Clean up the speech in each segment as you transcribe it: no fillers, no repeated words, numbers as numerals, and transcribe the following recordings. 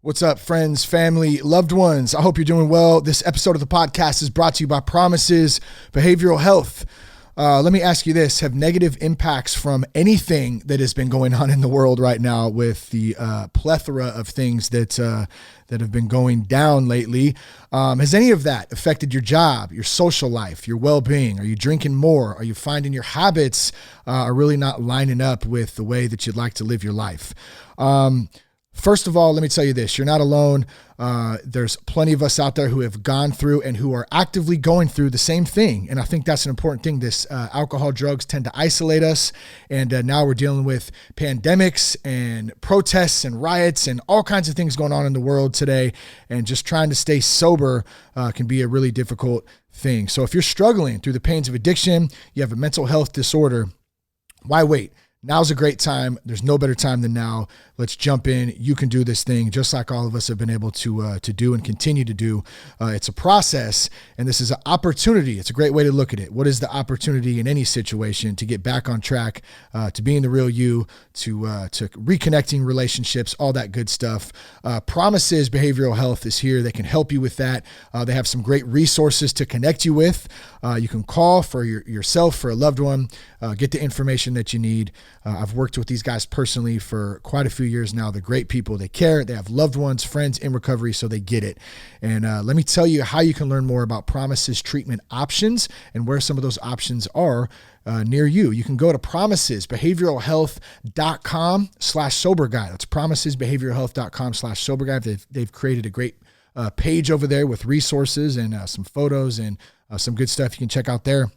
What's up, friends, family, loved ones? I hope you're doing well. This episode of the podcast is brought to you by Promises Behavioral Health. Let me ask you this. Have negative impacts from anything that has been going on in the world right now with the plethora of things that have been going down lately? Has any of that affected your job, your social life, your well-being? Are you drinking more? Are you finding your habits are really not lining up with the way that you'd like to live your life? First of all, let me tell you this. You're not alone. There's plenty of us out there who have gone through and who are actively going through the same thing. And I think that's an important thing. This alcohol, drugs tend to isolate us. And now we're dealing with pandemics and protests and riots and all kinds of things going on in the world today. And just trying to stay sober can be a really difficult thing. So if you're struggling through the pains of addiction, you have a mental health disorder, why wait? Now's a great time. There's no better time than now. Let's jump in. You can do this thing just like all of us have been able to do and continue to do. It's a process, and this is an opportunity. It's a great way to look at it. What is the opportunity in any situation to get back on track, to being the real you, to reconnecting relationships, all that good stuff. Promises Behavioral Health is here. They can help you with that. They have some great resources to connect you with. You can call for yourself, for a loved one, get the information that you need. I've worked with these guys personally for quite a few years now. They're great people. They care. They have loved ones, friends in recovery, so they get it. And let me tell you how you can learn more about Promises treatment options and where some of those options are near you. You can go to promisesbehavioralhealth.com/sober guy. That's promisesbehavioralhealth.com/sober guy. They've created a great page over there with resources and some photos and some good stuff you can check out there.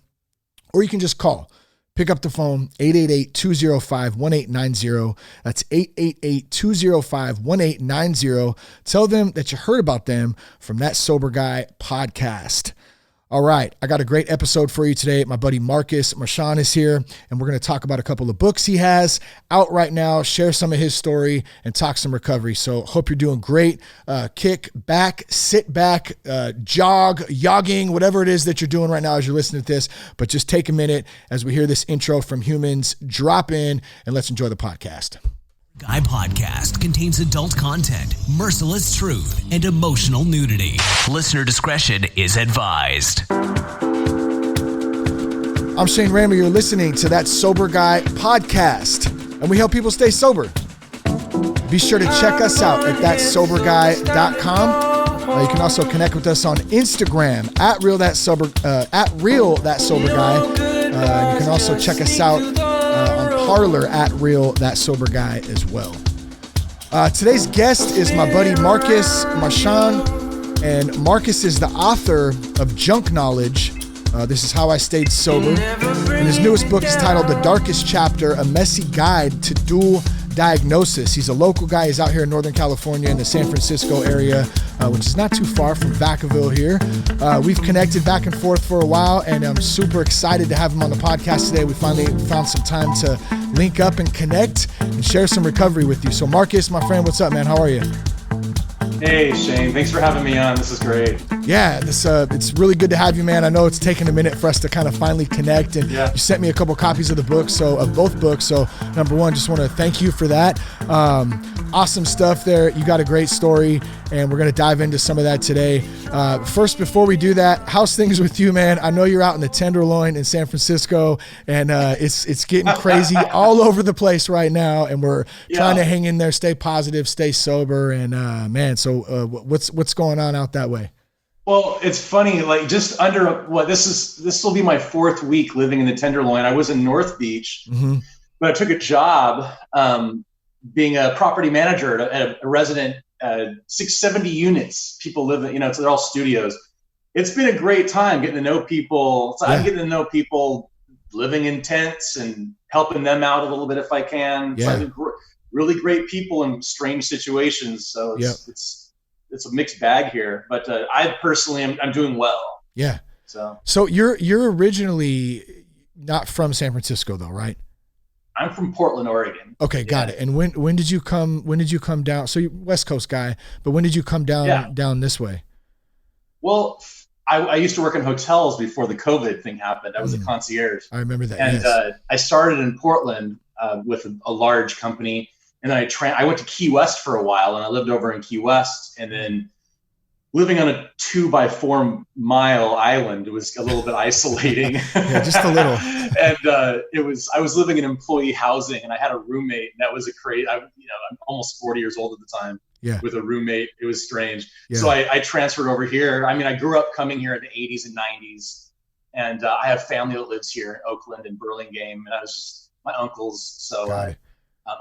Or you can just call. Pick up the phone, 888-205-1890. That's 888-205-1890. Tell them that you heard about them from That Sober Guy podcast. All right, I got a great episode for you today. My buddy Marques Marchand is here, and we're going to talk about a couple of books he has out right now, share some of his story, and talk some recovery. So hope you're doing great. Kick back, sit back, jogging, whatever it is that you're doing right now as you're listening to this. But just take a minute as we hear this intro from humans. Drop in, and let's enjoy the podcast. Guy podcast contains adult content, merciless truth, and emotional nudity. Listener discretion is advised. I'm Shane Ramey. You're listening to That Sober Guy podcast, and we help people stay sober. Be sure to check us out at thatsoberguy.com. You can also connect with us on Instagram at Real That Sober Guy. You can also check us out on Parler at Real That Sober Guy as well. Today's guest is my buddy Marques Marchand, and Marques is the author of Junk Knowledge. This is How I Stayed Sober. And his newest book is titled The Darkest Chapter, A Messy Guide to Duel Diagnosis. He's a local guy. He's out here in Northern California in the San Francisco area, which is not too far from Vacaville here. We've connected back and forth for a while, and I'm super excited to have him on the podcast today. We finally found some time to link up and connect and share some recovery with you. So Marques, my friend, what's up, man? How are you? Hey, Shane. Thanks for having me on. This is great. Yeah, it's really good to have you, man. I know it's taken a minute for us to kind of finally connect, and you sent me a couple copies of both books. So number one, just want to thank you for that. Awesome stuff there. You got a great story, and we're going to dive into some of that today. First, before we do that, how's things with you, man? I know you're out in the Tenderloin in San Francisco, and it's getting crazy all over the place right now, and we're trying to hang in there, stay positive, stay sober, and man, so what's going on out that way? Well, it's funny, like just under this will be my fourth week living in the Tenderloin. I was in North Beach, but I took a job being a property manager at a resident, 670 units. People live in, so they're all studios. It's been a great time getting to know people. So I'm getting to know people living in tents and helping them out a little bit if I can. So I mean, really great people in strange situations. So it's a mixed bag here, but I personally I'm doing well. Yeah. So you're originally not from San Francisco though, right? I'm from Portland, Oregon. Okay, got it. And when did you come down? So you're West Coast guy, but when did you come down this way? Well, I used to work in hotels before the COVID thing happened. I was a concierge. I remember that. And I started in Portland with a large company. And then I went to Key West for a while, and I lived over in Key West, and then living on a 2x4 mile island was a little bit isolating. Yeah, just a little. And I was living in employee housing, and I had a roommate, and that was I'm almost 40 years old at the time. Yeah. With a roommate, it was strange. Yeah. So I transferred over here. I mean, I grew up coming here in the 80s and 90s, and I have family that lives here in Oakland and Burlingame, and I was just my uncles. So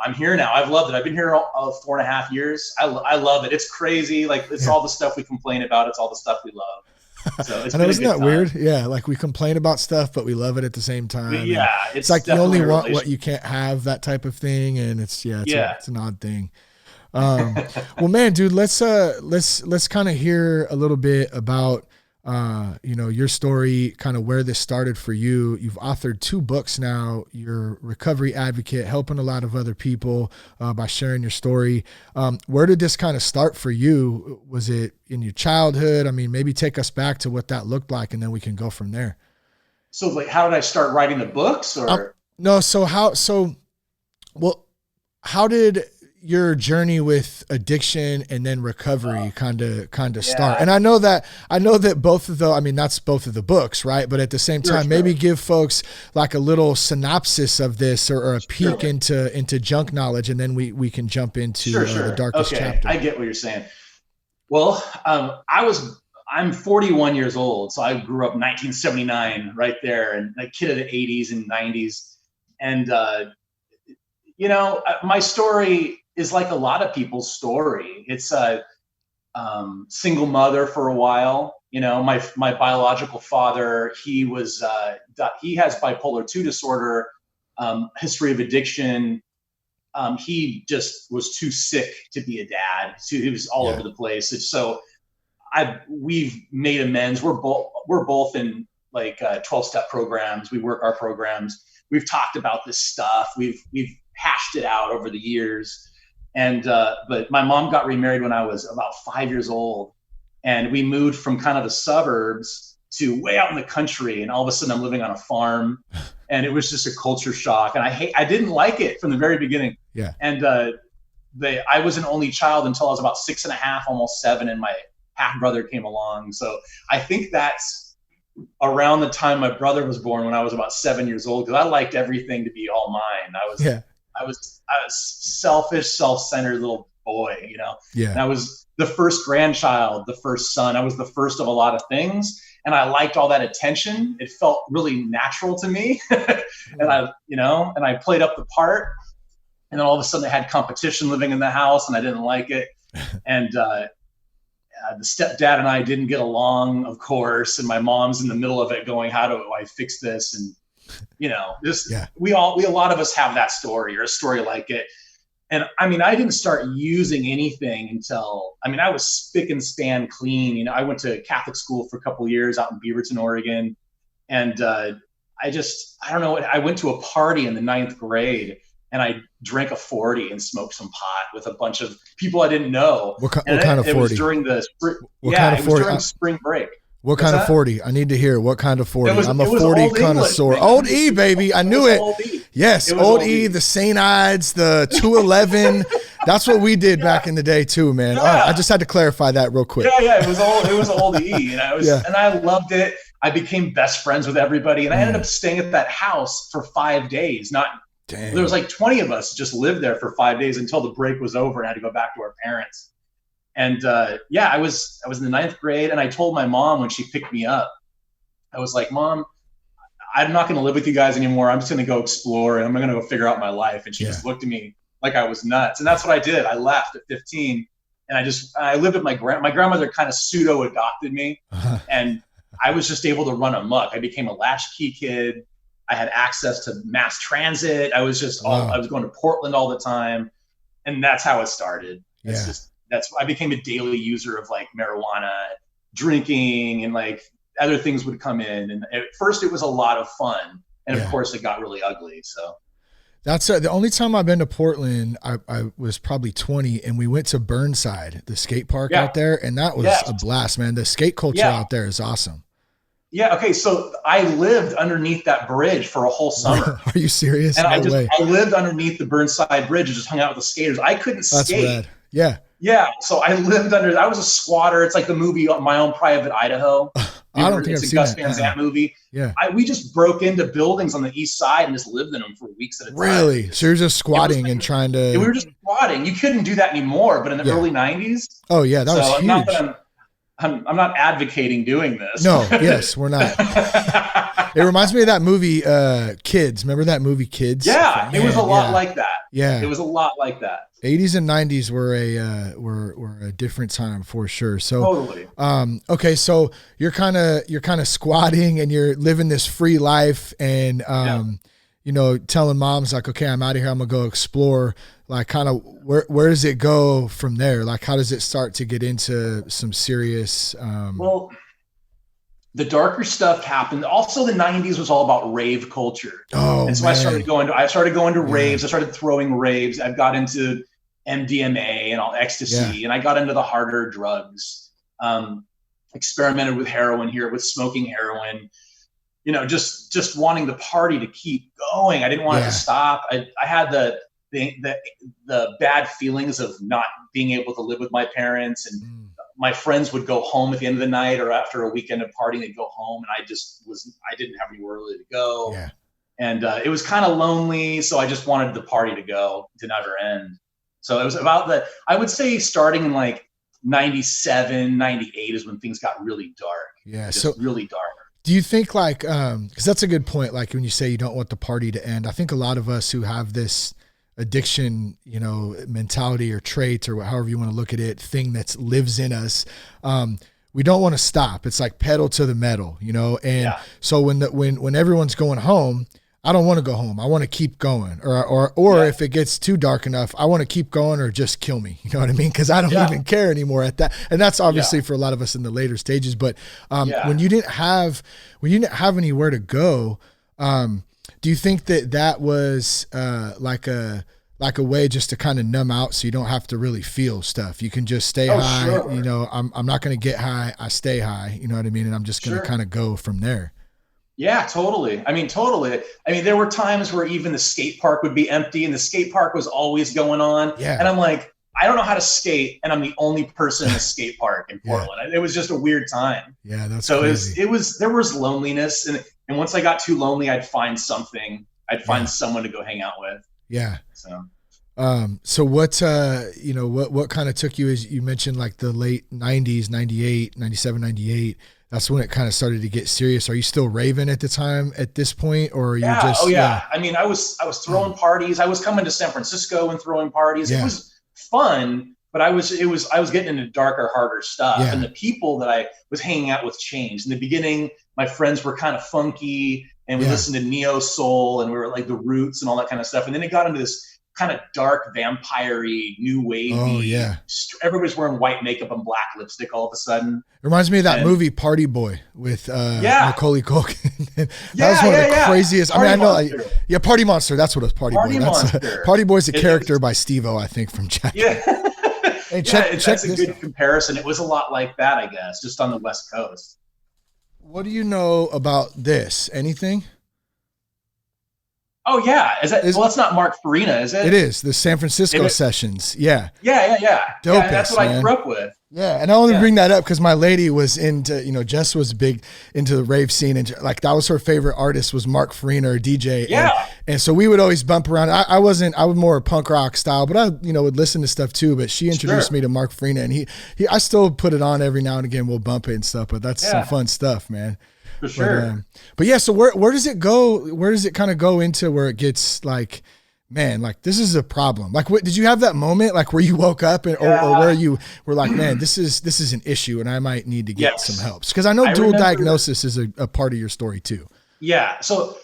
I'm here now. I've loved it. I've been here 4.5 years. I love it. It's crazy. Like it's all the stuff we complain about. It's all the stuff we love. So it's isn't that weird? Yeah. Like we complain about stuff, but we love it at the same time. Yeah. It's like you only want what you can't have, that type of thing. And it's an odd thing. Well, man, dude, let's kind of hear a little bit about, your story, kind of where this started for you. You've authored 2 books now. You're a recovery advocate, helping a lot of other people by sharing your story. Where did this kind of start for you? Was it in your childhood? I mean, maybe take us back to what that looked like, and then we can go from there. So, like, how did I start writing the books? Or no? How did your journey with addiction and then recovery kind of start? And I know that both of that's both of the books, right? But at the same time, maybe give folks like a little synopsis of this or a peek into junk knowledge, and then we can jump into the darkest chapter. I get what you're saying. Well, I'm 41 years old, so I grew up in 1979 right there, and a kid of the 80s and 90s. And, my story is like a lot of people's story. It's a single mother for a while. My biological father, he has bipolar 2 disorder, history of addiction. He just was too sick to be a dad. So he was all over the place. And so we've made amends. We're both in like 12-step programs. We work our programs. We've talked about this stuff. We've hashed it out over the years. And, but my mom got remarried when I was about 5 years old, and we moved from kind of the suburbs to way out in the country. And all of a sudden I'm living on a farm, and it was just a culture shock. And I didn't like it from the very beginning. Yeah. And, I was an only child until I was about 6.5, almost 7. And my half brother came along. So I think that's around the time my brother was born, when I was about 7 years old, because I liked everything to be all mine. I was selfish, self-centered little boy, Yeah. And I was the first grandchild, the first son. I was the first of a lot of things, and I liked all that attention. It felt really natural to me, and I played up the part. And then all of a sudden, I had competition living in the house, and I didn't like it. And the stepdad and I didn't get along, of course. And my mom's in the middle of it, going, "How do I fix this?" And a lot of us have that story or a story like it. And I mean, I didn't start using anything until, I was spick and span clean. I went to Catholic school for a couple of years out in Beaverton, Oregon. And I don't know, I went to a party in the 9th grade, and I drank a 40 and smoked some pot with a bunch of people I didn't know. What kind of 40? It was during the during spring break. What kind of 40? I need to hear what kind of 40. I'm a 40 Old connoisseur. English, Old E, baby. I knew it. Old E. Yes, Old E, the St. Ides, the 211. That's what we did back in the day too, man. Yeah. All right, I just had to clarify that real quick. Yeah, it was Old E, and I loved it. I became best friends with everybody, and I ended up staying at that house for 5 days. There was like 20 of us just lived there for 5 days until the break was over and I had to go back to our parents. And I was in the 9th grade, and I told my mom when she picked me up, I was like, "Mom, I'm not going to live with you guys anymore. I'm just going to go explore, and I'm going to go figure out my life." And she just looked at me like I was nuts. And that's what I did. I left at 15, and I lived with my grandmother kind of pseudo adopted me. And I was just able to run amok. I became a latchkey kid. I had access to mass transit. I was I was going to Portland all the time. And that's how it started. I became a daily user of like marijuana, drinking, and like other things would come in. And at first it was a lot of fun. And of course it got really ugly. So that's the only time I've been to Portland. I was probably 20, and we went to Burnside, the skate park out there. And that was a blast, man. The skate culture out there is awesome. Yeah. Okay. So I lived underneath that bridge for a whole summer. Are you serious? And No way. I lived underneath the Burnside Bridge and just hung out with the skaters. I couldn't That's skate. rad. Yeah. Yeah. So I lived I was a squatter. It's like the movie My Own Private Idaho. I don't think I've It's a seen Gus that. Van Sant movie. Yeah. We just broke into buildings on the east side and just lived in them for weeks at a time. Really? So you're just squatting and trying to. We were just squatting. You couldn't do that anymore, but in the early 90s. Oh yeah, that was huge. Not that I'm not advocating doing this. No, yes, we're not. It reminds me of that movie, Kids. Remember that movie, Kids? Yeah, it was a lot like that. Yeah, it was a lot like that. 80s and 90s were a different time for sure. So totally. Okay, so you're kind of squatting and you're living this free life, and you know, telling moms like, okay, I'm out of here, I'm gonna go explore. Like, kind of where does it go from there? Like, how does it start to get into some serious? Well, the darker stuff happened. Also, the 90s was all about rave culture. Oh, and so man. I started going to raves. I started throwing raves. I got into MDMA and all ecstasy, and I got into the harder drugs. Experimented with heroin here, with smoking heroin. You know, just wanting the party to keep going. I didn't want it to stop. I had the bad feelings of not being able to live with my parents, and my friends would go home at the end of the night or after a weekend of partying, they'd go home, and I didn't have anywhere really to go. Yeah. And it was kind of lonely, so I just wanted the party to go to never end. So it was about I would say starting in like 97, 98 is when things got really dark. Yeah. Just so really dark. Do you think like, cause that's a good point. Like when you say you don't want the party to end, I think a lot of us who have this addiction, you know, mentality or trait or however you want to look at it, thing that lives in us, we don't want to stop. It's like pedal to the metal, you know? And so when everyone's going home, I don't want to go home. I want to keep going, or if it gets too dark enough, I want to keep going or just kill me. You know what I mean? Cause I don't even care anymore at that. And that's obviously for a lot of us in the later stages, but, when you didn't have anywhere to go, do you think that was, like a way just to kind of numb out so you don't have to really feel stuff? You can just stay high. Sure. You know, I'm not going to get high. I stay high, you know what I mean? And I'm just going to kind of go from there. Yeah, totally. I mean, totally. I mean, there were times where even the skate park would be empty and the skate park was always going on. Yeah. And I'm like, I don't know how to skate, and I'm the only person in the skate park in Portland. It was just a weird time. Yeah, that's so crazy. There was loneliness, and once I got too lonely, I'd find something. I'd find someone to go hang out with. Yeah. So what, you know, what kind of took you, as you mentioned, like the late 90s, 98, 97, 98, that's when it kind of started to get serious. Are you still raving at the time at this point, or are you just? Oh yeah. I mean, I was throwing parties. I was coming to San Francisco and throwing parties. It was fun, but I was getting into darker, harder stuff. And the people that I was hanging out with changed. In the beginning, my friends were kind of funky, and we listened to neo soul, and we were like the Roots and all that kind of stuff. And then it got into this kind of dark, vampire-y, new wavy. Oh yeah. Everybody's wearing white makeup and black lipstick all of a sudden. It reminds me of that movie Party Boy with Macaulay Culkin. That was one of the craziest. Party I mean, I know, Party Monster. That's what it was. Party Boy. Party Boy's a character by Steve-O, I think, from Jack. Yeah. Hey, that's a good comparison. It was a lot like that, I guess, just on the West Coast. What do you know about this? Anything? Oh yeah, well, that's not Marc Farina, is it? It is the San Francisco sessions. Yeah. Dope. That's what I grew up with. Yeah, and I only bring that up because my lady was into, you know, Jess was big into the rave scene, and like that was her favorite artist was Marc Farina, or DJ. Yeah. And so we would always bump around. I was more punk rock style, but I, you know, would listen to stuff too. But she introduced me to Marc Farina, and I still put it on every now and again. We'll bump it and stuff, but that's some fun stuff, man. For sure. But yeah, so where does it go? Where does it kind of go into where it gets like, man, like this is a problem? Like, what did you have that moment like where you woke up or where you were like, man, this is an issue and I might need to get some help? Because I know dual diagnosis is a part of your story too. Yeah. So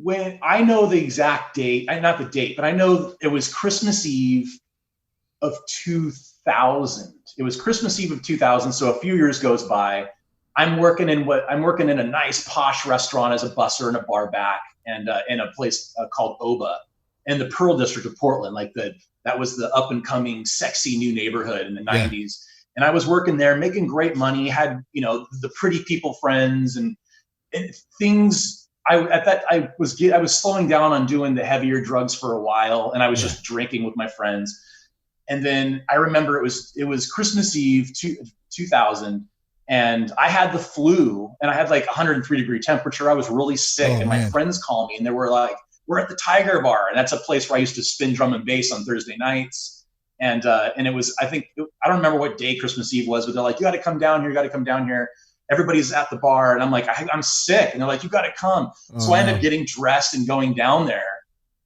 when I know the exact date, not the date, but I know it was Christmas Eve of 2000. It was Christmas Eve of 2000. So a few years goes by. I'm working in a nice posh restaurant as a busser and a bar back, and in a place called Oba in the Pearl District of Portland. Like that was the up and coming sexy new neighborhood in the 90s. And I was working there, making great money, had, you know, the pretty people friends and things. I was slowing down on doing the heavier drugs for a while, and I was just drinking with my friends. And then I remember it was Christmas Eve 2000, and I had the flu, and I had like 103-degree temperature. I was really sick, and my friends called me, and they were like, "We're at the Tiger Bar," and that's a place where I used to spin drum and bass on Thursday nights. And it was, I don't remember what day Christmas Eve was, but they're like, "You got to come down here. You got to come down here." Everybody's at the bar, and I'm like, I'm sick, and they're like, "You got to come." So I ended up getting dressed and going down there.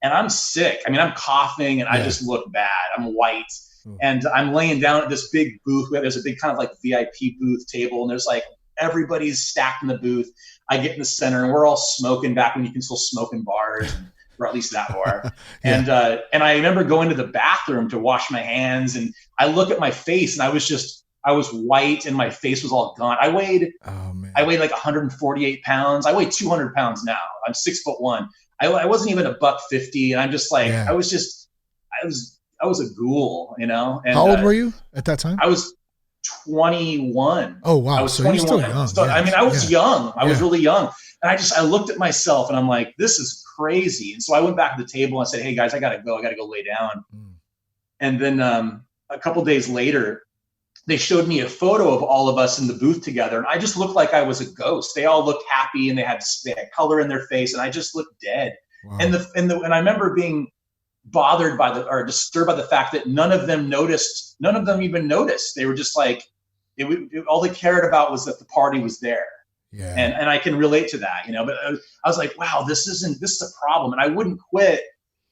And I'm sick. I mean, I'm coughing and I just look bad. I'm white. And I'm laying down at this big booth. There's a big kind of like VIP booth table. And there's like, everybody's stacked in the booth. I get in the center and we're all smoking back when you can still smoke in bars, or at least that bar. And I remember going to the bathroom to wash my hands. And I look at my face and I was white and my face was all gone. I weighed like 148 pounds. I weigh 200 pounds now. I'm 6'1". I wasn't even $150, and I'm just like, I was a ghoul, you know. And, how old were you at that time? I was 21. Oh wow! I was so 21. You're still young. So, I mean, I was young. I was really young, and I looked at myself, and I'm like, this is crazy. And so I went back to the table and I said, "Hey guys, I gotta go lay down." And then a couple days later, they showed me a photo of all of us in the booth together, and I just looked like I was a ghost. They all looked happy and they had color in their face, and I just looked dead. Wow. And I remember being bothered or disturbed by the fact that none of them noticed. None of them even noticed. They were just like, all they cared about was that the party was there. Yeah. And I can relate to that, you know. But I was like, wow, this is a problem, and I wouldn't quit.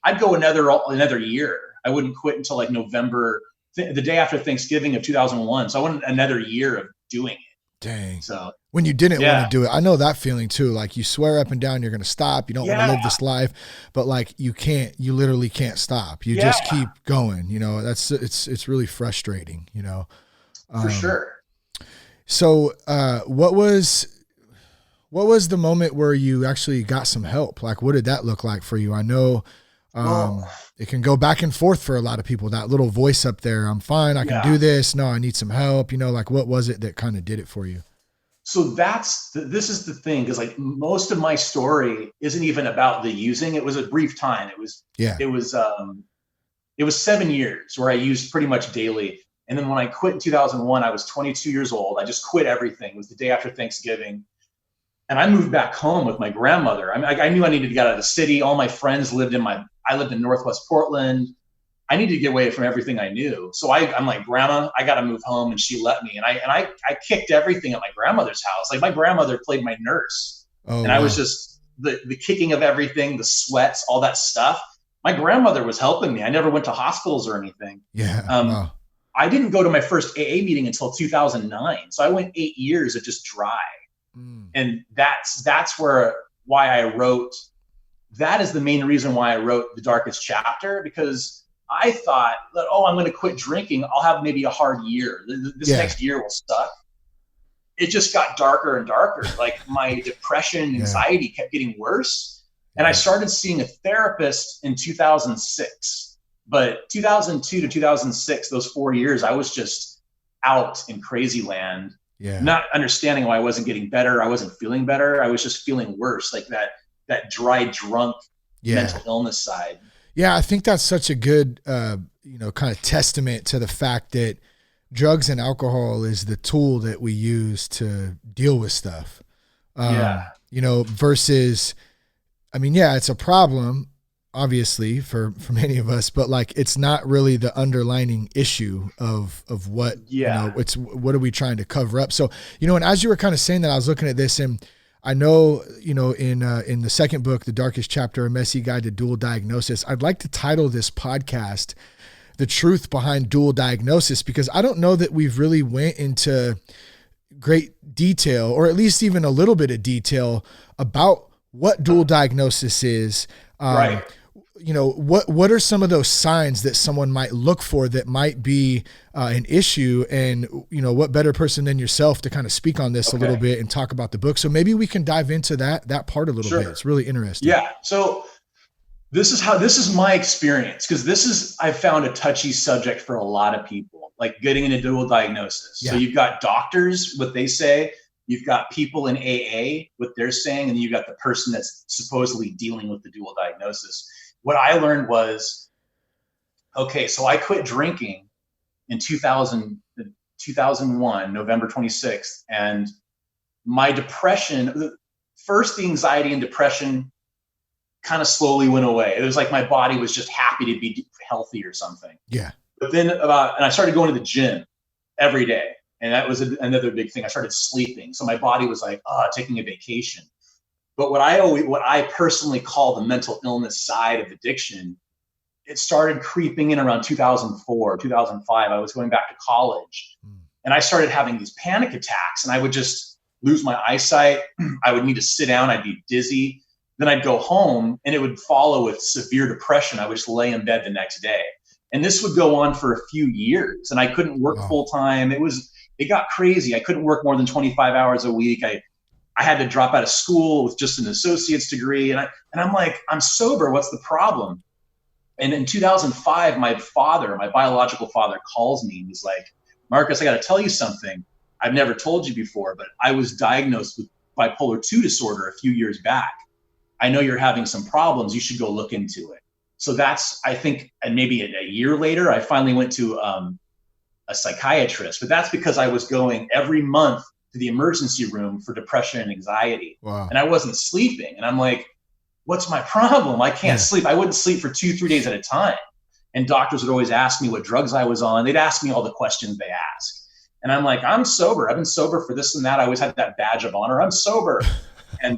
I'd go another year. I wouldn't quit until like November. The day after Thanksgiving of 2001. So I went another year of doing it. Dang. So when you didn't want to do it, I know that feeling too. Like you swear up and down, you're going to stop. You don't want to live this life, but like you literally can't stop. You just keep going, you know, it's really frustrating, you know? For sure. So, what was the moment where you actually got some help? Like, what did that look like for you? I know, it can go back and forth for a lot of people. That little voice up there, I'm fine, I can do this. No, I need some help. You know, like what was it that kind of did it for you? So this is the thing. Cause like most of my story isn't even about the using. It was a brief time. It was 7 years where I used pretty much daily. And then when I quit in 2001, I was 22 years old. I just quit everything. It was the day after Thanksgiving. And I moved back home with my grandmother. I knew I needed to get out of the city. All my friends I lived in Northwest Portland. I needed to get away from everything I knew. So I'm like, Grandma, I got to move home. And she let me. And I kicked everything at my grandmother's house. Like my grandmother played my nurse. And I was just the kicking of everything, the sweats, all that stuff. My grandmother was helping me. I never went to hospitals or anything. Yeah. I didn't go to my first AA meeting until 2009. So I went 8 years of just dry. And that's why I wrote. That is the main reason why I wrote The Darkest Chapter, because I thought that, I'm going to quit drinking. I'll have maybe a hard year. This next year will suck. It just got darker and darker. Like my depression and anxiety kept getting worse. And I started seeing a therapist in 2006. But 2002 to 2006, those 4 years, I was just out in crazy land. Not understanding why I wasn't getting better. I wasn't feeling better. I was just feeling worse, like that dry, drunk mental illness side. Yeah, I think that's such a good, kind of testament to the fact that drugs and alcohol is the tool that we use to deal with stuff. Versus, it's a problem, obviously, for many of us, but like it's not really the underlining issue of what it's what are we trying to cover up. So and as you were kind of saying that, I was looking at this, and I know in the second book, The Darkest Chapter, A Messy Guide to Dual Diagnosis, I'd like to title this podcast The Truth Behind Dual Diagnosis, because I don't know that we've really went into great detail, or at least even a little bit of detail, about what dual diagnosis is. Right. What are some of those signs that someone might look for that might be an issue, and what better person than yourself to kind of speak on this a little bit and talk about the book. So maybe we can dive into that part a little bit. It's really interesting. Yeah. So this is my experience. Cause I've found a touchy subject for a lot of people, like getting into dual diagnosis. Yeah. So you've got doctors, what they say, you've got people in AA, what they're saying, and then you've got the person that's supposedly dealing with the dual diagnosis. What I learned was, okay, so I quit drinking in 2001, November 26th. And my depression, first the anxiety and depression kind of slowly went away. It was like my body was just happy to be healthy or something. Yeah. But then and I started going to the gym every day. And that was another big thing. I started sleeping. So my body was like, taking a vacation. But what I personally call the mental illness side of addiction, it started creeping in around 2004, 2005. I was going back to college and I started having these panic attacks and I would just lose my eyesight. I would need to sit down. I'd be dizzy. Then I'd go home and it would follow with severe depression. I would just lay in bed the next day. And this would go on for a few years and I couldn't work full time. It got crazy. I couldn't work more than 25 hours a week. I had to drop out of school with just an associate's degree. And I'm like, I'm sober. What's the problem? And in 2005, my biological father calls me and he's like, Marcus, I got to tell you something. I've never told you before, but I was diagnosed with bipolar 2 disorder a few years back. I know you're having some problems. You should go look into it. So that's, I think, and maybe a year later, I finally went to a psychiatrist, but that's because I was going every month to the emergency room for depression and anxiety. Wow. And I wasn't sleeping. And I'm like, what's my problem? I can't sleep. I wouldn't sleep for 2-3 days at a time. And doctors would always ask me what drugs I was on. They'd ask me all the questions they ask. And I'm like, I'm sober. I've been sober for this and that. I always had that badge of honor. I'm sober. And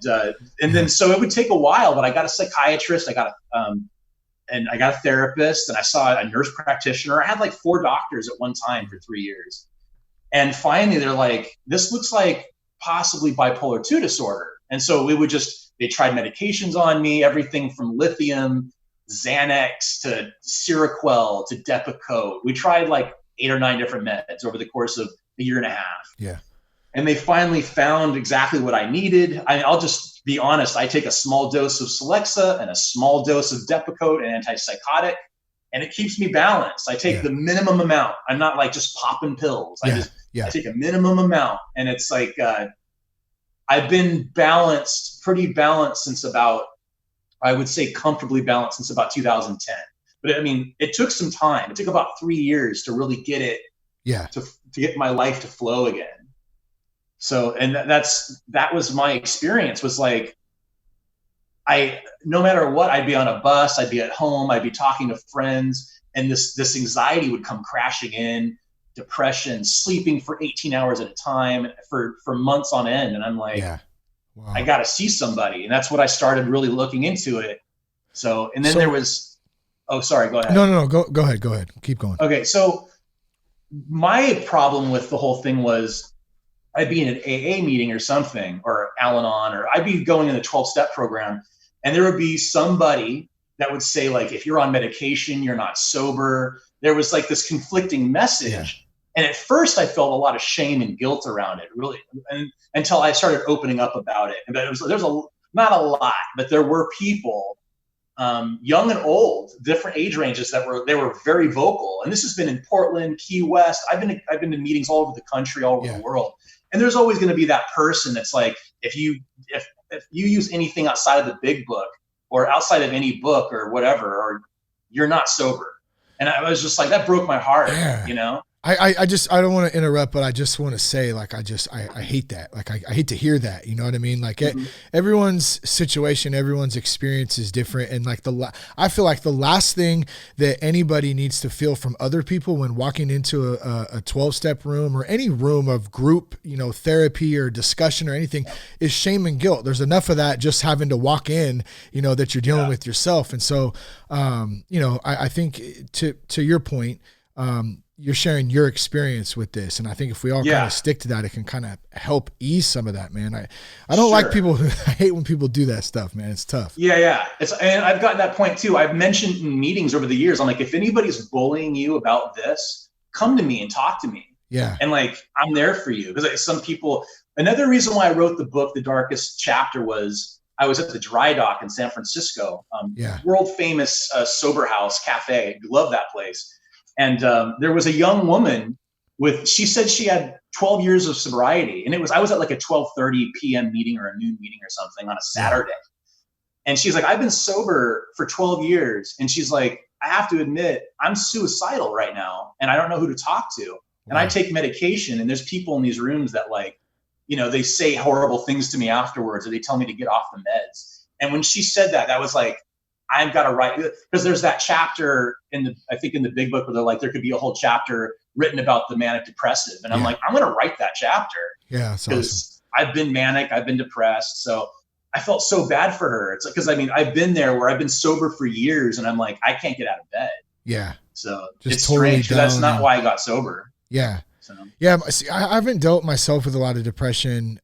then, so it would take a while, but I got a psychiatrist. I got a therapist and I saw a nurse practitioner. I had like 4 doctors at one time for 3 years. And finally they're like, this looks like possibly bipolar 2 disorder. And so they tried medications on me, everything from lithium, Xanax to Seroquel to Depakote. We tried like 8 or 9 different meds over the course of a year and a half. Yeah. And they finally found exactly what I needed. I'll just be honest. I take a small dose of Celexa and a small dose of Depakote and antipsychotic, and it keeps me balanced. I take the minimum amount. I'm not like just popping pills. I take a minimum amount. And it's like, I've been pretty balanced since about, I would say comfortably balanced since about 2010. But I mean, it took some time. It took about 3 years to really get it, to get my life to flow again. So, and that was my experience, was like, no matter what, I'd be on a bus, I'd be at home, I'd be talking to friends, and this anxiety would come crashing in, depression, sleeping for 18 hours at a time for months on end. And I'm like, wow. I got to see somebody. And that's what I started really looking into it. So, and then there was, sorry, go ahead. No, go ahead. Keep going. Okay. So my problem with the whole thing was, I'd be in an AA meeting or something, or Al-Anon, or I'd be going in the 12-step program, and there would be somebody that would say, like, if you're on medication, you're not sober. There was like this conflicting message. Yeah. And at first I felt a lot of shame and guilt around it, really, and until I started opening up about it. But there's not a lot, but there were people, young and old, different age ranges, they were very vocal. And this has been in Portland, Key West. I've been to meetings all over the country, all over the world. And there's always going to be that person that's like, if you use anything outside of the big book or outside of any book or whatever, or you're not sober. And I was just like, that broke my heart, you know? I don't want to interrupt, but I just want to say, like, I hate that. Like, I hate to hear that, you know what I mean? Like, everyone's situation, everyone's experience is different. And like I feel like the last thing that anybody needs to feel from other people when walking into a 12-step room or any room of group, therapy or discussion or anything is shame and guilt. There's enough of that just having to walk in, that you're dealing with yourself. And so, I think to your point, you're sharing your experience with this. And I think if we all kind of stick to that, it can kind of help ease some of that, man. I don't like people I hate when people do that stuff, man. It's tough. Yeah. And I've gotten that point too. I've mentioned in meetings over the years, I'm like, if anybody's bullying you about this, come to me and talk to me. Yeah. And like, I'm there for you. Because some people, another reason why I wrote the book, The Darkest Chapter, was I was at the Dry Dock in San Francisco, world famous sober house cafe. Love that place. And there was a young woman she said she had 12 years of sobriety. And I was at like a 12:30 p.m. meeting or a noon meeting or something on a Saturday. And she's like, I've been sober for 12 years. And she's like, I have to admit, I'm suicidal right now. And I don't know who to talk to. And I take medication, and there's people in these rooms that like, they say horrible things to me afterwards, or they tell me to get off the meds. And when she said that, that was like, I've got to write, because there's that chapter I think in the big book where they're like, there could be a whole chapter written about the manic depressive. And I'm like, I'm going to write that chapter. Yeah. Because I've been manic, I've been depressed. So I felt so bad for her. It's like, because I've been there where I've been sober for years, and I'm like, I can't get out of bed. Yeah. So just it's totally strange. That's not why I got sober. Yeah. So. Yeah. See, I haven't dealt myself with a lot of depression,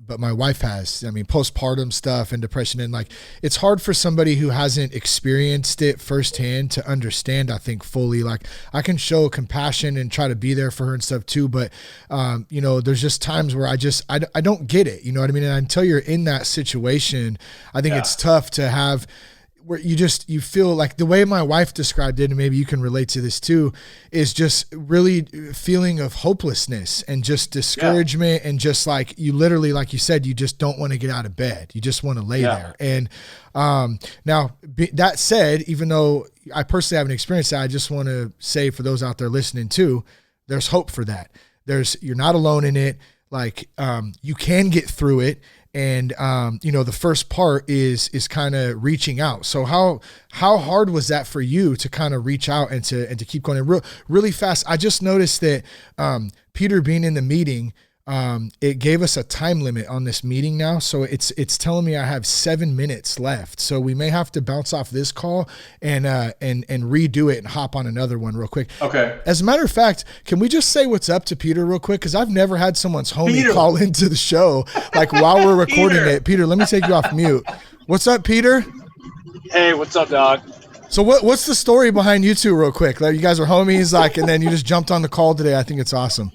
but my wife has. Postpartum stuff and depression, and like, it's hard for somebody who hasn't experienced it firsthand to understand, I think, fully. Like, I can show compassion and try to be there for her and stuff too, but there's just times where I don't get it. You know what I mean? And until you're in that situation, I think it's tough to have where you feel like the way my wife described it, and maybe you can relate to this too, is just really feeling of hopelessness and just discouragement and just like, you literally, like you said, you just don't want to get out of bed. You just want to lay there. And now that said, even though I personally haven't experienced that, I just want to say for those out there listening too, there's hope for that. You're not alone in it. Like, you can get through it. And, the first part is kind of reaching out. So how hard was that for you to kind of reach out and to keep going? And really fast, I just noticed that, Peter being in the meeting, it gave us a time limit on this meeting now. So it's telling me I have 7 minutes left. So we may have to bounce off this call and redo it and hop on another one real quick. Okay. As a matter of fact, can we just say what's up to Peter real quick? Cause I've never had someone's homie call into the show, like while we're recording it. Peter, let me take you off mute. What's up, Peter? Hey, what's up, dog? So what's the story behind you two real quick? Like, you guys are homies, like, and then you just jumped on the call today. I think it's awesome.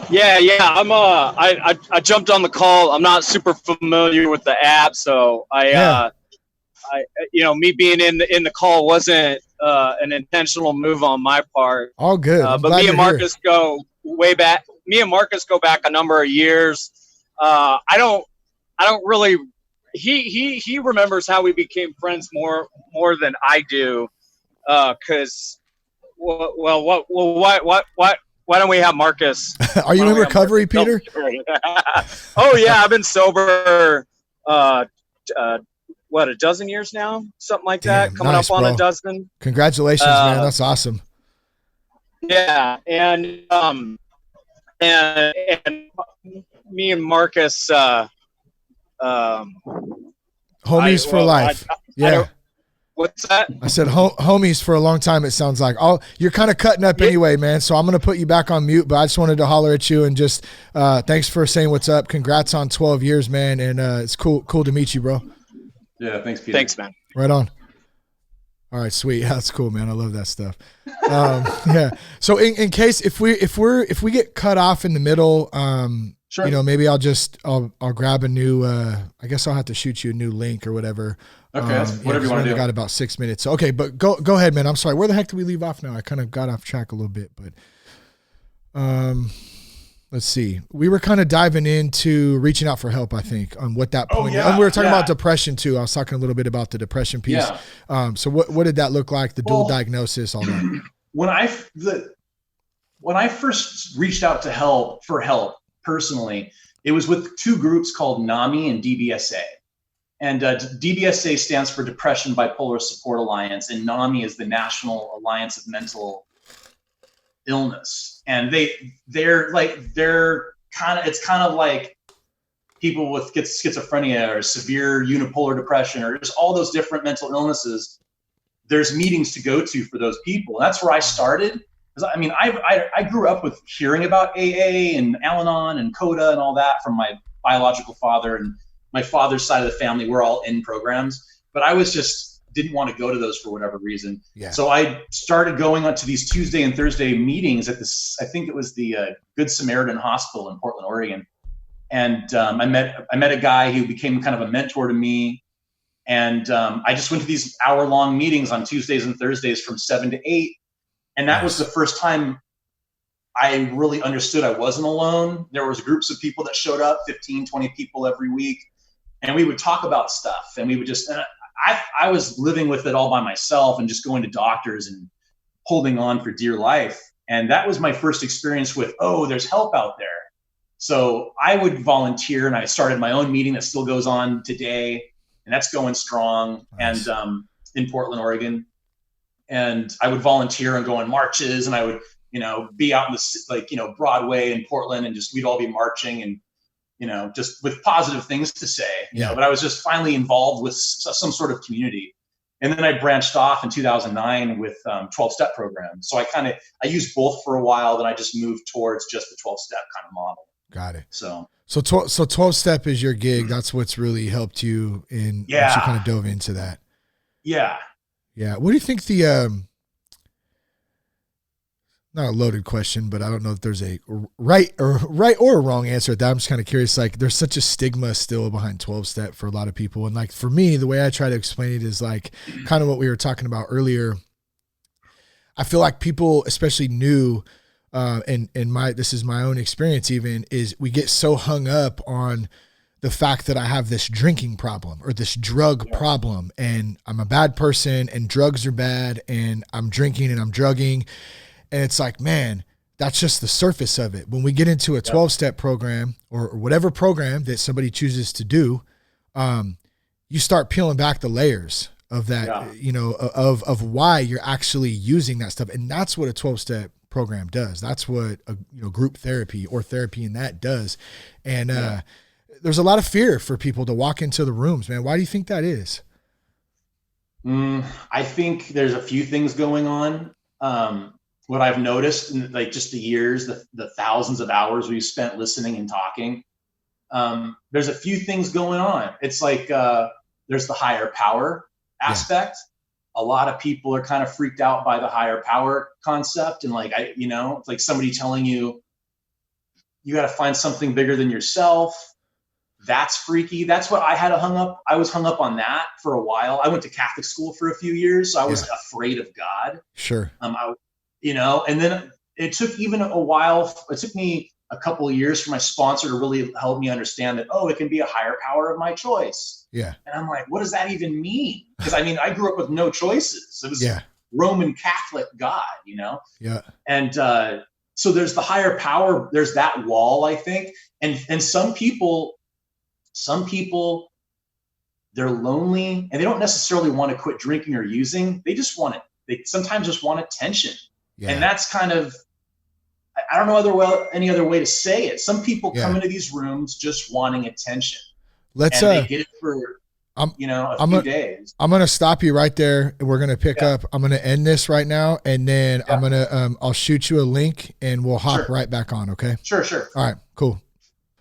Yeah. I jumped on the call. I'm not super familiar with the app, so me being in the call wasn't an intentional move on my part. All good. But me and Marcus go way back. Me and Marcus go back a number of years. I don't really. He remembers how we became friends more than I do. Because why don't we have Marcus? Are you in recovery, Peter? Oh yeah, I've been sober. A dozen years now, something like that. Coming up on a dozen. Congratulations, man. That's awesome. Yeah, and me and Marcus, homies for life. Yeah. What's that? I said homies for a long time, it sounds like. You're kind of cutting up anyway, man, so I'm going to put you back on mute, but I just wanted to holler at you and just thanks for saying what's up. Congrats on 12 years, man, and it's cool to meet you, bro. Yeah, thanks, Peter. Thanks, man. Right on. All right, sweet. Yeah, that's cool, man. I love that stuff. Yeah. So in case if we get cut off in the middle, sure. Maybe I'll grab a new I guess I'll have to shoot you a new link or whatever. Okay, whatever you want to do. Got about 6 minutes. So, okay, but go ahead, man. I'm sorry. Where the heck did we leave off now? I kind of got off track a little bit, but let's see. We were kind of diving into reaching out for help, I think, on what that point. And we were talking about depression too. I was talking a little bit about the depression piece. Yeah. So what did that look like? The dual diagnosis, all that. When I first reached out for help personally, it was with two groups called NAMI and DBSA. And DBSA stands for Depression Bipolar Support Alliance, and NAMI is the National Alliance of Mental Illness. And they're kind of like people with schizophrenia or severe unipolar depression or just all those different mental illnesses. There's meetings to go to for those people. And that's where I started. Because I grew up with hearing about AA and Al-Anon and CODA and all that from my biological father, and my father's side of the family. We're all in programs, but I didn't want to go to those for whatever reason. Yeah. So I started going on to these Tuesday and Thursday meetings at I think it was the Good Samaritan Hospital in Portland, Oregon. And I met a guy who became kind of a mentor to me. And I just went to these hour-long meetings on Tuesdays and Thursdays from 7 to 8. And that was the first time I really understood I wasn't alone. There was groups of people that showed up, 15, 20 people every week. And we would talk about stuff. And we would just, I was living with it all by myself and just going to doctors and holding on for dear life. And that was my first experience with, oh, there's help out there. So I would volunteer, and I started my own meeting that still goes on today. And that's going strong. Nice. And in Portland, Oregon. And I would volunteer and go on marches, and I would, be out in the, Broadway in Portland, and just, we'd all be marching and, just with positive things to say, but I was just finally involved with some sort of community. And then I branched off in 2009 with 12-step program. So I used both for a while, then I just moved towards just the 12-step kind of model. Got it. So 12-step is your gig. That's what's really helped you once you kind of dove into that. Yeah. Yeah. What do you think the, not a loaded question, but I don't know if there's a right or wrong answer to that. I'm just kind of curious. Like, there's such a stigma still behind 12-step for a lot of people. And like, for me, the way I try to explain it is like kind of what we were talking about earlier. I feel like people, especially new, and this is my own experience even, is we get so hung up on the fact that I have this drinking problem or this drug problem, and I'm a bad person and drugs are bad and I'm drinking and I'm drugging. And it's like, man, that's just the surface of it. When we get into a 12-step program or whatever program that somebody chooses to do, you start peeling back the layers of that, of why you're actually using that stuff. And that's what a 12-step program does. That's what a group therapy or therapy in that does. And there's a lot of fear for people to walk into the rooms, man. Why do you think that is? I think there's a few things going on. What I've noticed in like just the years, the thousands of hours we've spent listening and talking, there's a few things going on. It's like there's the higher power aspect. A lot of people are kind of freaked out by the higher power concept. And like, it's like somebody telling you, you got to find something bigger than yourself. That's freaky. That's what I was hung up on that for a while. I went to Catholic school for a few years, so I was afraid of God. Sure. And then it took even a while. It took me a couple of years for my sponsor to really help me understand that, it can be a higher power of my choice. Yeah. And I'm like, what does that even mean? Because I grew up with no choices. It was Roman Catholic God, Yeah. And so there's the higher power. There's that wall, I think. And some people, they're lonely and they don't necessarily want to quit drinking or using. They just want it. They sometimes just want attention. Yeah. And that's kind of, I don't know any other way to say it. Some people come into these rooms just wanting attention. They get it for, a few days. I'm going to stop you right there. We're going to pick up. I'm going to end this right now. And then I'm going to, I'll shoot you a link and we'll hop right back on. Okay. Sure. All right, cool.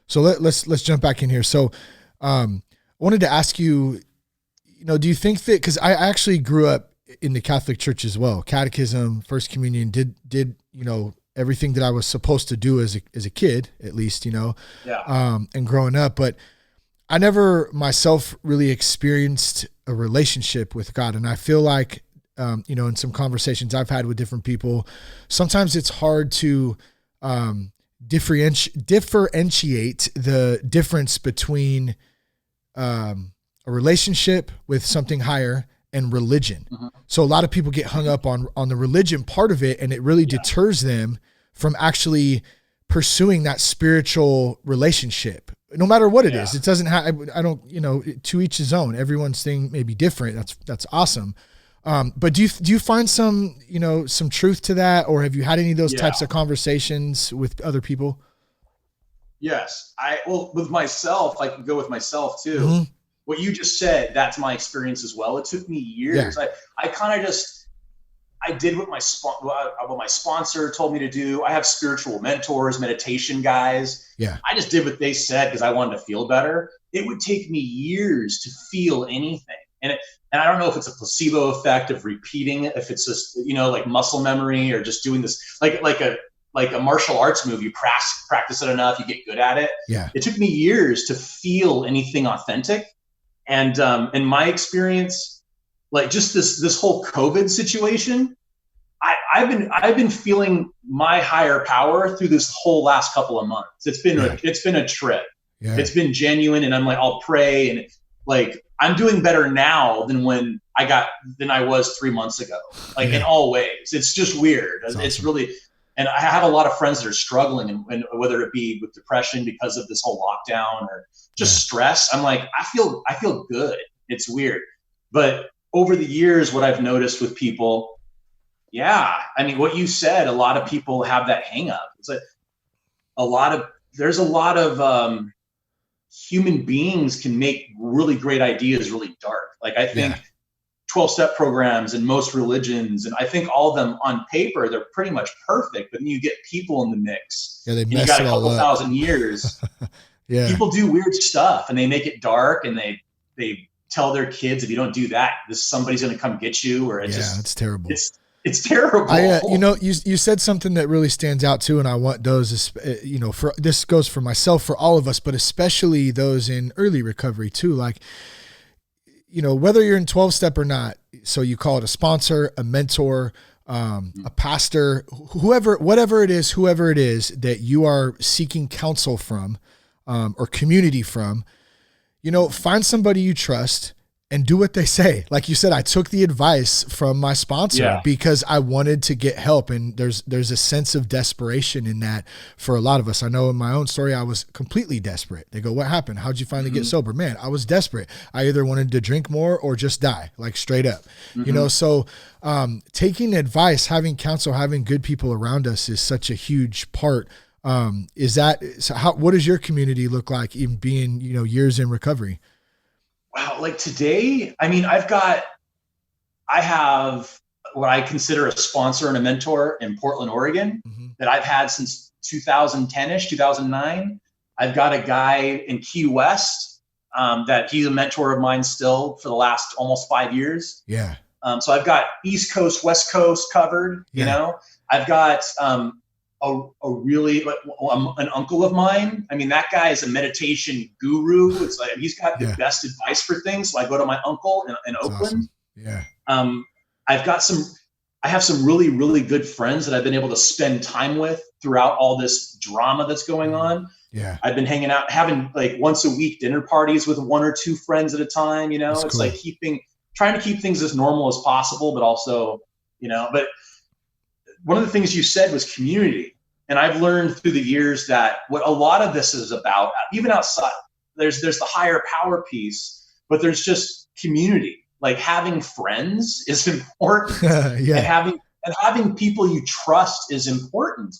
So let's jump back in here. So, I wanted to ask you, do you think that, cause I actually grew up in the Catholic Church as well, catechism, first communion, did, everything that I was supposed to do as a kid, at least, and growing up, but I never myself really experienced a relationship with God. And I feel like, in some conversations I've had with different people, sometimes it's hard to, differentiate the difference between, a relationship with something higher and religion. Mm-hmm. So a lot of people get hung up on the religion part of it, and it really deters them from actually pursuing that spiritual relationship, no matter what it is. It doesn't have, I don't, to each his own. Everyone's thing may be different. That's awesome. But do you find some truth to that, or have you had any of those types of conversations with other people? Yes. With myself, I can go with myself too. Mm-hmm. What you just said, that's my experience as well. It took me years. Yeah. I kind of I did what my sponsor told me to do. I have spiritual mentors, meditation guys. Yeah. I just did what they said because I wanted to feel better. It would take me years to feel anything. And I don't know if it's a placebo effect of repeating it, if it's just, like muscle memory or just doing this, like like a martial arts move. You practice it enough, you get good at it. Yeah. It took me years to feel anything authentic. And in my experience, like just this whole COVID situation, I've been feeling my higher power through this whole last couple of months. It's been a trip. Yeah. It's been genuine, and I'm like, I'll pray, and like I'm doing better now than I was 3 months ago. Like in all ways, it's just weird. That's it's awesome. Really, and I have a lot of friends that are struggling, and whether it be with depression because of this whole lockdown or just stress. I'm like, I feel good. It's weird, but over the years, what I've noticed with people. Yeah, I mean, what you said, a lot of people have that hang up. It's like there's a lot of human beings can make really great ideas really dark. Like I think 12-step programs and most religions, and I think all of them on paper, they're pretty much perfect, but then you get people in the mix. Yeah, they mess you got a couple up. thousand years. People do weird stuff and they make it dark, and they tell their kids, if you don't do that, somebody's going to come get you, or it's terrible. It's terrible. You said something that really stands out too, and I want those, for this goes for myself, for all of us, but especially those in early recovery too. Like, whether you're in 12-step or not, so you call it a sponsor, a mentor, a pastor, whatever it is that you are seeking counsel from, or community from, find somebody you trust. And do what they say. Like you said, I took the advice from my sponsor because I wanted to get help. And there's a sense of desperation in that for a lot of us. I know in my own story, I was completely desperate. They go, what happened? How'd you finally get sober? Man, I was desperate. I either wanted to drink more or just die, like straight up, So taking advice, having counsel, having good people around us is such a huge part. What does your community look like in being, years in recovery? Wow, like today, I mean, I have what I consider a sponsor and a mentor in Portland, Oregon, that I've had since 2010-ish, 2009. I've got a guy in Key West that he's a mentor of mine still for the last almost 5 years. Yeah. So I've got East Coast, West Coast covered, I've got an uncle of mine. I mean, that guy is a meditation guru. It's like he's got the best advice for things. So I go to my uncle in Oakland. Awesome. Yeah. I have some really, really good friends that I've been able to spend time with throughout all this drama that's going on. Yeah. I've been hanging out, having like once a week dinner parties with one or two friends at a time. That's it's cool. Like trying to keep things as normal as possible, but also, but one of the things you said was community. And I've learned through the years that what a lot of this is about, even outside, there's the higher power piece, but there's just community. Like having friends is important. And having people you trust is important.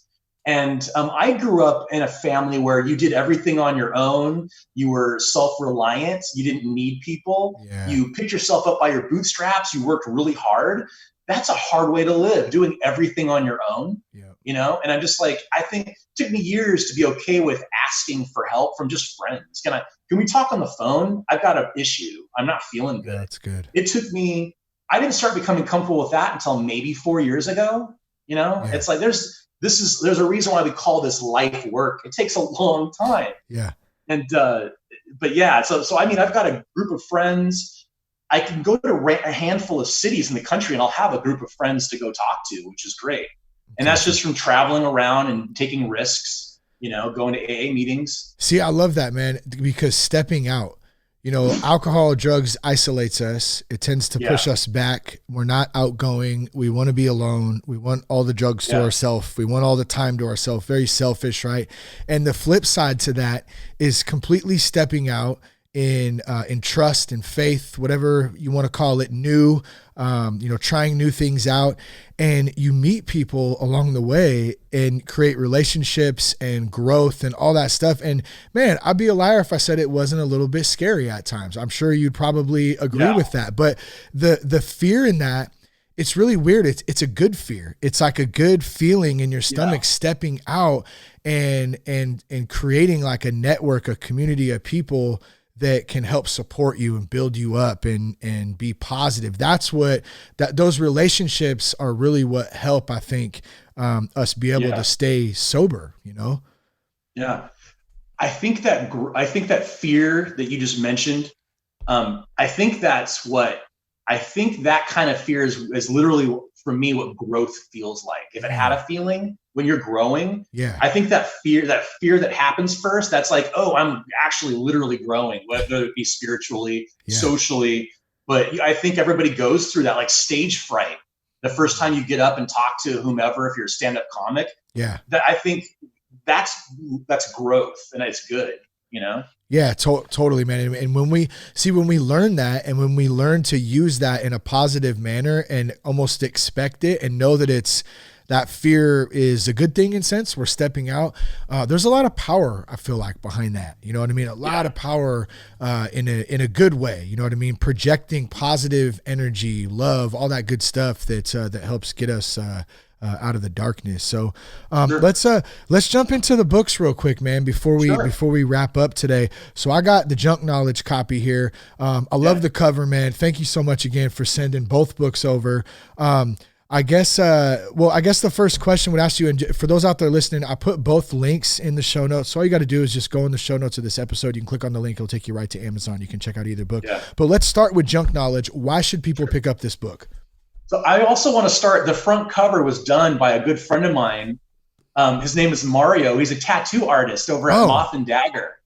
And I grew up in a family where you did everything on your own. You were self-reliant. You didn't need people. Yeah. You picked yourself up by your bootstraps. You worked really hard. That's a hard way to live, doing everything on your own. Yeah. And I'm just like, I think it took me years to be okay with asking for help from just friends. Can we talk on the phone? I've got an issue. I'm not feeling good. That's good. It took me, I didn't start becoming comfortable with that until maybe 4 years ago. It's like, there's a reason why we call this life work. It takes a long time. Yeah. And, but yeah, so I mean, I've got a group of friends. I can go to a handful of cities in the country and I'll have a group of friends to go talk to, which is great. And that's just from traveling around and taking risks, going to AA meetings. See, I love that, man, because stepping out, alcohol, drugs isolates us. It tends to push us back. We're not outgoing. We want to be alone. We want all the drugs to ourselves. We want all the time to ourselves. Very selfish, right? And the flip side to that is completely stepping out in trust and faith, whatever you want to call it, new, trying new things out, and you meet people along the way and create relationships and growth and all that stuff. And man, I'd be a liar if I said it wasn't a little bit scary at times. I'm sure you'd probably agree with that, but the fear in that, it's really weird. It's a good fear. It's like a good feeling in your stomach, stepping out and creating like a network, a community of people that can help support you and build you up and be positive. That's what those relationships are really what help, I think, us be able to stay sober, you know? Yeah. I think that fear that you just mentioned, I think that kind of fear is literally, for me, what growth feels like. If it had a feeling when you're growing, I think that fear that happens first, that's like, oh, I'm actually literally growing, whether it be spiritually, socially. But I think everybody goes through that, like stage fright. The first time you get up and talk to whomever, if you're a stand-up comic, that I think that's growth, and it's good, you know? Yeah, totally, man. And when we learn that, and when we learn to use that in a positive manner and almost expect it and know that that fear is a good thing, in sense, we're stepping out. There's a lot of power, I feel like, behind that. You know what I mean? A lot of power in a good way. You know what I mean? Projecting positive energy, love, all that good stuff that helps get us out of the darkness. So let's jump into the books real quick, man, before we wrap up today. So I got the Junk Knowledge copy here. I love the cover, man. Thank you so much again for sending both books over. I guess the first question would ask you, and for those out there listening, I put both links in the show notes. So all you got to do is just go in the show notes of this episode. You can click on the link. It'll take you right to Amazon. You can check out either book. But let's start with Junk Knowledge. Why should people pick up this book? So I also want to start, the front cover was done by a good friend of mine. His name is Mario. He's a tattoo artist over at Moth and Dagger.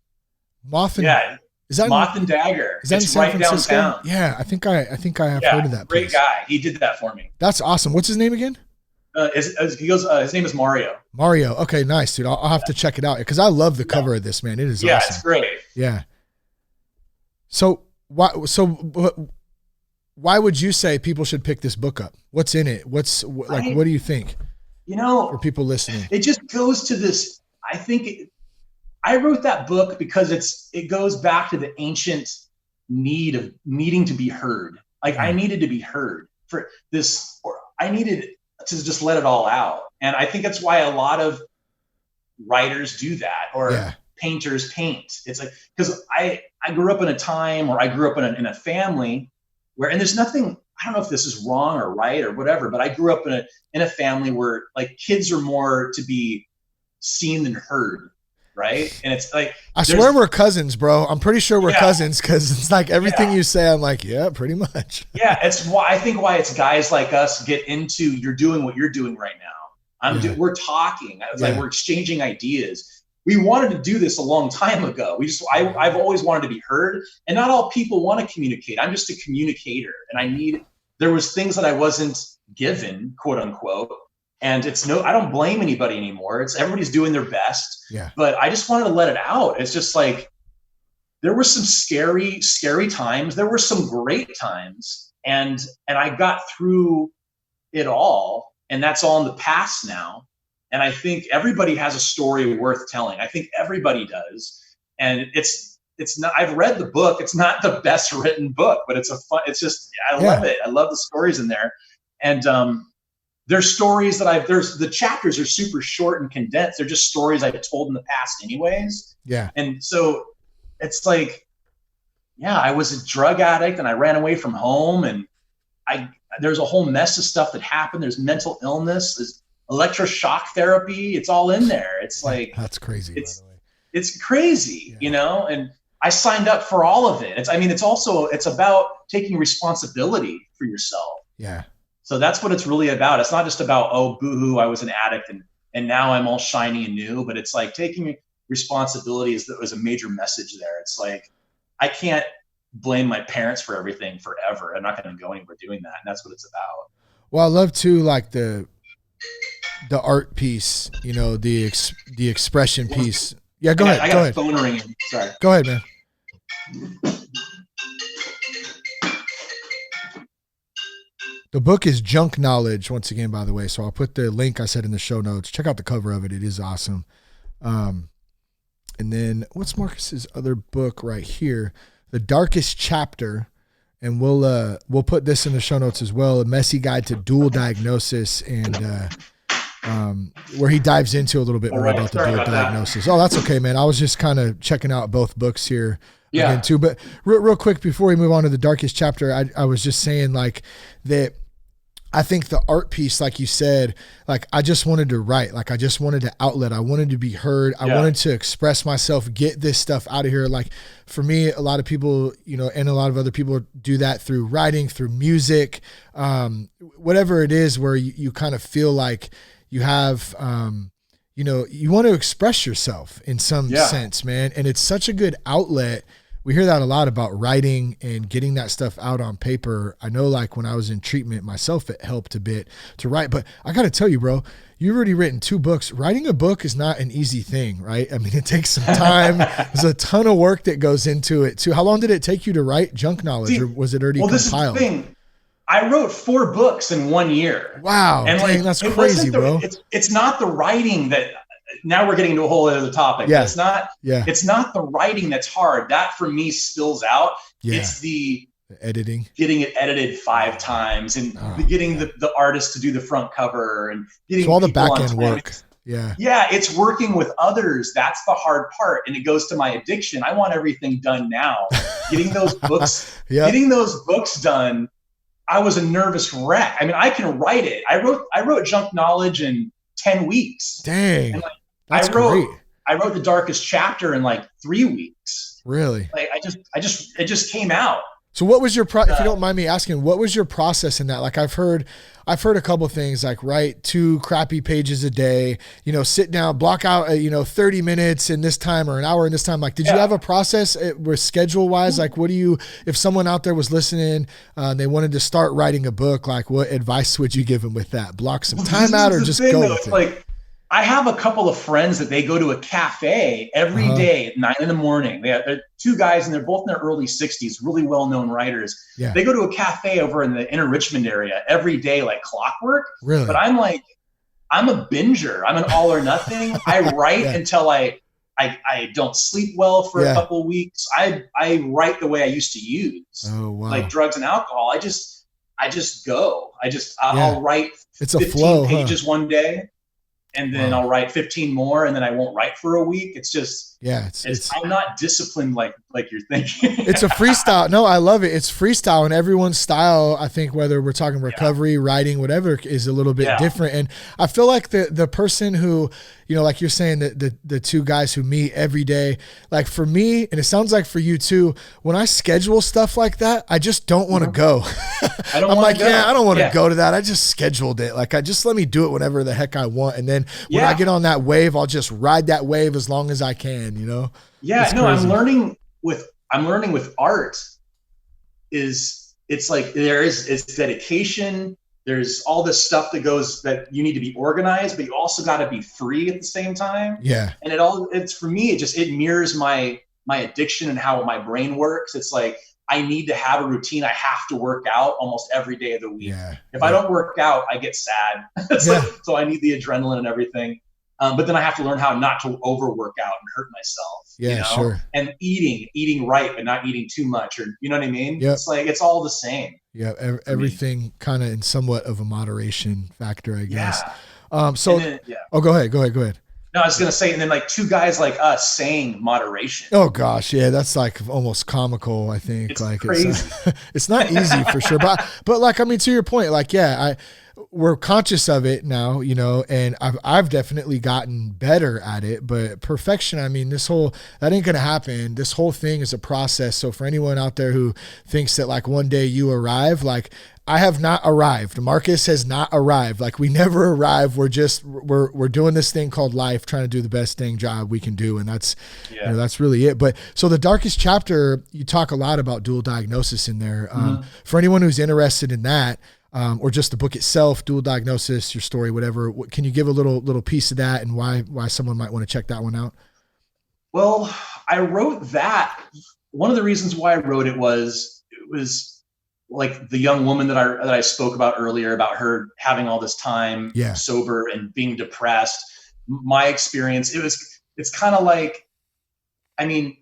Is that Moth and Dagger? Is that it's in San right Francisco? downtown. Yeah, I think I have heard of that place. Great guy. He did that for me. That's awesome. What's his name again? His name is Mario. Mario. Okay, nice, dude. I'll have to check it out because I love the cover of this, man. It is awesome. Yeah, it's great. Yeah. So why would you say people should pick this book up? What's in it? What do you think? You know, for people listening, it just goes to this. I wrote that book because it goes back to the ancient need of needing to be heard. Like I needed to be heard for this, or I needed to just let it all out. And I think that's why a lot of writers do that, or painters paint. It's like, because I grew up in a time, or I grew up in a family where, and there's nothing, I don't know if this is wrong or right or whatever, but I grew up in a family where like kids are more to be seen than heard. Right. And it's like, I swear we're cousins, bro. I'm pretty sure we're cousins, because it's like everything you say, I'm like, yeah, pretty much. Yeah. It's why it's guys like us get into, you're doing what you're doing right now. We're talking. It's like we're exchanging ideas. We wanted to do this a long time ago. I've always wanted to be heard, and not all people want to communicate. I'm just a communicator, and there was things that I wasn't given, quote unquote. And I don't blame anybody anymore. Everybody's doing their best. Yeah. But I just wanted to let it out. It's just like, there were some scary, scary times. There were some great times. And I got through it all. And that's all in the past now. And I think everybody has a story worth telling. I think everybody does. And it's not, I've read the book. It's not the best written book, but it's I love it. I love the stories in there. And, there's stories the chapters are super short and condensed. They're just stories I've told in the past anyways. Yeah. And so it's like, I was a drug addict and I ran away from home, and there's a whole mess of stuff that happened. There's mental illness, there's electroshock therapy. It's all in there. It's like, that's crazy. It's crazy, you know, and I signed up for all of it. It's about taking responsibility for yourself. Yeah. So that's what it's really about. It's not just about, oh, boo-hoo, I was an addict and now I'm all shiny and new, but it's like taking responsibility is a major message there. It's like, I can't blame my parents for everything forever. I'm not going to go anywhere doing that. And that's what it's about. Well, I love too, like the art piece, you know, the expression piece. Yeah, go ahead. I got a phone ringing. Sorry. Go ahead, man. The book is Junk Knowledge, once again, by the way. So I'll put the link I said in the show notes. Check out the cover of it. It is awesome. And then what's Marcus's other book right here? The Darkest Chapter. And we'll put this in the show notes as well. A Messy Guide to Dual Diagnosis and where he dives into a little bit more right. about the Sorry dual about that. diagnosis. Oh, that's okay, man. I was just kind of checking out both books here again too. But real quick before we move on to the darkest chapter, I was just saying like that. I think the art piece, like you said, like I just wanted to write, like I just wanted to outlet. I wanted to be heard. I wanted to express myself, get this stuff out of here. Like for me, a lot of people, you know, and a lot of other people do that through writing, through music, whatever it is where you kind of feel like you have, you know, you want to express yourself in some sense, man. And it's such a good outlet. We hear that a lot about writing and getting that stuff out on paper. I know like when I was in treatment myself, it helped a bit to write, but I got to tell you, bro, you've already written 2 books. Writing a book is not an easy thing, right? I mean, it takes some time. There's a ton of work that goes into it too. How long did it take you to write Junk Knowledge, or was it already compiled? This is the thing. I wrote 4 books in 1 year. Wow. And dang, that's crazy, bro. It's not the writing that, now we're getting into a whole other topic. Yeah. It's not the writing that's hard. That for me spills out. Yeah. It's the editing, getting it edited 5 times and getting the artist to do the front cover and getting all the back end work. Yeah. Yeah. It's working with others. That's the hard part. And it goes to my addiction. I want everything done now. Getting those books, done. I was a nervous wreck. I mean, I can write it. I wrote Junk Knowledge in 10 weeks. Dang. And that's great. I wrote the darkest chapter in like 3 weeks. Really? Like it just came out. So what was your if you don't mind me asking, what was your process in that? Like I've heard a couple of things like write 2 crappy pages a day, you know, sit down, block out, 30 minutes in this time or an hour in this time. Like, did you have a process where schedule wise, like what do you, if someone out there was listening, they wanted to start writing a book, like what advice would you give them with that? Block some time out or just go with it? Like, I have a couple of friends that they go to a cafe every day at 9 a.m. They're 2 guys and they're both in their early 60s, really well-known writers. Yeah. They go to a cafe over in the inner Richmond area every day, like clockwork. Really? But I'm a binger. I'm an all or nothing. I write until I don't sleep well for a couple of weeks. I write the way I used to use, like drugs and alcohol. I just go. I'll write it's a 15 flow, pages one day. And then I'll write 15 more, and then I won't write for a week. It's just, I'm not disciplined like you're thinking. It's a freestyle. No, I love it. It's freestyle, and everyone's style, I think, whether we're talking recovery, writing, whatever, is a little bit different. And I feel like the person who, you know, like you're saying, the 2 guys who meet every day, like for me, and it sounds like for you too, when I schedule stuff like that, I just don't want to go. I don't want to go to that. I just scheduled it. Like I just let me do it whenever the heck I want. And then when I get on that wave, I'll just ride that wave as long as I can, you know? Yeah, no, I'm learning with art it's like it's dedication. There's all this stuff that you need to be organized, but you also got to be free at the same time. Yeah. And it's for me, it mirrors my addiction and how my brain works. It's like, I need to have a routine. I have to work out almost every day of the week. Yeah. If I don't work out, I get sad. So I need the adrenaline and everything. But then I have to learn how not to overwork out and hurt myself. Yeah, you know? sure. And eating right, but not eating too much, or you know what I mean? Yep. It's like, it's all the same. Yeah. Everything kind of in somewhat of a moderation factor, I guess. Yeah. Go ahead. No, I was going to say, and then like 2 guys like us saying moderation. Oh gosh. Yeah. That's like almost comical. I think it's like crazy. It's not easy for sure. But like, I mean, to your point, like, we're conscious of it now, you know, and I've definitely gotten better at it, but perfection, I mean, that ain't going to happen. This whole thing is a process. So for anyone out there who thinks that like one day you arrive, like I have not arrived. Marques has not arrived. Like we never arrive. We're doing this thing called life, trying to do the best job we can do. And that's, that's really it. But so the darkest chapter, you talk a lot about dual diagnosis in there. For anyone who's interested in that, or just the book itself, dual diagnosis, your story, whatever, can you give a little piece of that and why someone might want to check that one out? Well, I wrote that. One of the reasons why I wrote it was like the young woman that I spoke about earlier, about her having all this time sober and being depressed. My experience, it's kind of like, I mean,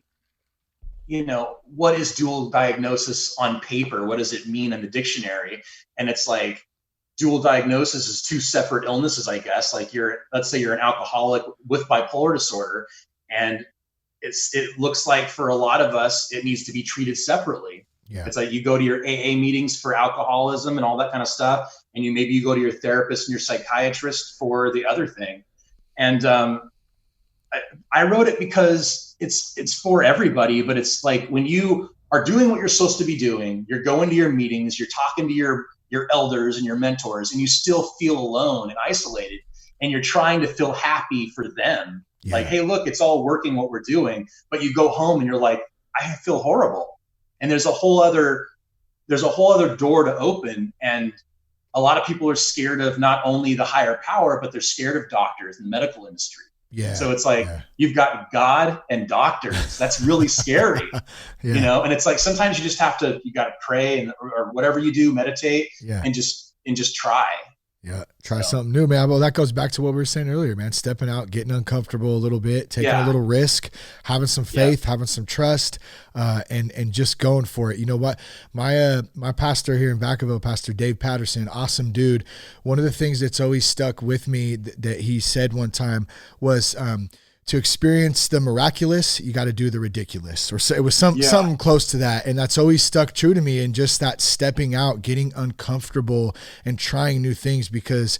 you know, what is dual diagnosis on paper? What does it mean in the dictionary? And it's like, dual diagnosis as two separate illnesses, I guess. Like let's say you're an alcoholic with bipolar disorder, and it looks like for a lot of us, it needs to be treated separately. Yeah. It's like you go to your AA meetings for alcoholism and all that kind of stuff, and maybe you go to your therapist and your psychiatrist for the other thing. And I wrote it because it's for everybody, but it's like when you are doing what you're supposed to be doing, you're going to your meetings, you're talking to your elders and your mentors, and you still feel alone and isolated, and you're trying to feel happy for them. Yeah. Like, hey, look, it's all working what we're doing, but you go home and you're like, I feel horrible. And there's a whole other door to open. And a lot of people are scared of not only the higher power, but they're scared of doctors and the medical industry. Yeah. So it's like, you've got God and doctors. That's really scary, you know? And it's like, sometimes you got to pray or whatever you do, meditate and just try. Yeah. Try something new, man. Well, that goes back to what we were saying earlier, man. Stepping out, getting uncomfortable a little bit, taking a little risk, having some faith, having some trust, and just going for it. You know what? My pastor here in Vacaville, Pastor Dave Patterson, awesome dude. One of the things that's always stuck with me that he said one time was, to experience the miraculous, you got to do the ridiculous, or so it was something close to that. And that's always stuck true to me. And just that stepping out, getting uncomfortable and trying new things, because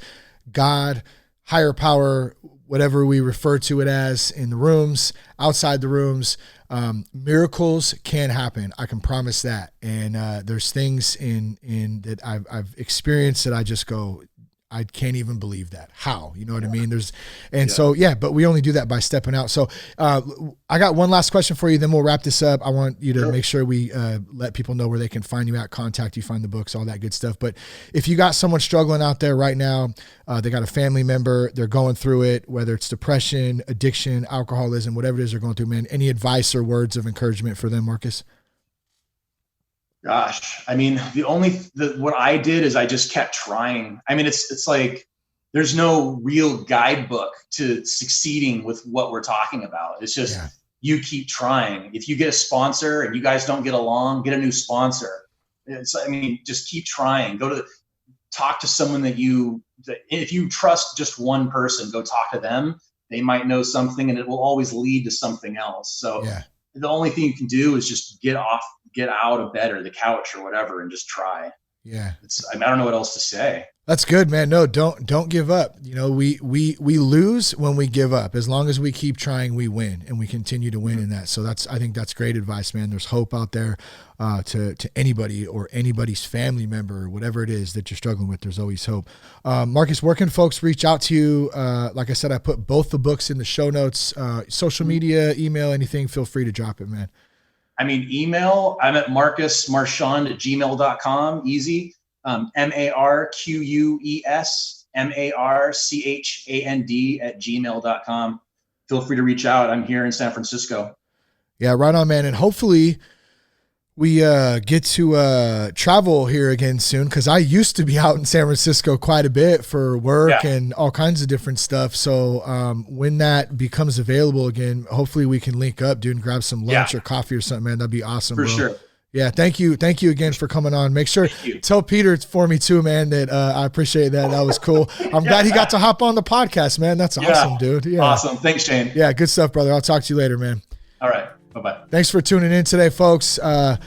God, higher power, whatever we refer to it as in the rooms, outside the rooms, miracles can happen. I can promise that. And there's things in that I've experienced that I just go, I can't even believe that. How? You know what I mean? So but we only do that by stepping out. So I got one last question for you, then we'll wrap this up. I want you to make sure we let people know where they can find you at, contact you, find the books, all that good stuff. But if you got someone struggling out there right now, they got a family member, they're going through it, whether it's depression, addiction, alcoholism, whatever it is they're going through, man, any advice or words of encouragement for them, Marques? Gosh, I mean, what I did is I just kept trying. I mean, it's like, there's no real guidebook to succeeding with what we're talking about. It's just, you keep trying. If you get a sponsor and you guys don't get along, get a new sponsor. Just keep trying. Talk to someone if you trust just one person, go talk to them. They might know something, and it will always lead to something else. So the only thing you can do is just get out of bed or the couch or whatever and just try. Yeah. I don't know what else to say. That's good, man. No, don't give up. You know, we lose when we give up. As long as we keep trying, we win, and we continue to win in that. So I think that's great advice, man. There's hope out there to anybody or anybody's family member or whatever it is that you're struggling with. There's always hope. Marques, where can folks reach out to you? Like I said, I put both the books in the show notes, social media, email, anything, feel free to drop it, man. Email, I'm at marquesmarchand@gmail.com. Easy. marquesmarchand@gmail.com. Feel free to reach out. I'm here in San Francisco. Yeah, right on, man. And hopefully we get to travel here again soon, because I used to be out in San Francisco quite a bit for work and all kinds of different stuff. So when that becomes available again, hopefully we can link up, dude, and grab some lunch or coffee or something, man. That'd be awesome, for bro. Sure. Yeah, thank you again for coming on. Make sure tell Peter for me too, man, that I appreciate that. That was cool. I'm glad he got to hop on the podcast, man. That's awesome, dude. Yeah, awesome. Thanks, Shane. Yeah, good stuff, brother. I'll talk to you later, man. All right. Bye-bye. Thanks for tuning in today, folks. Hope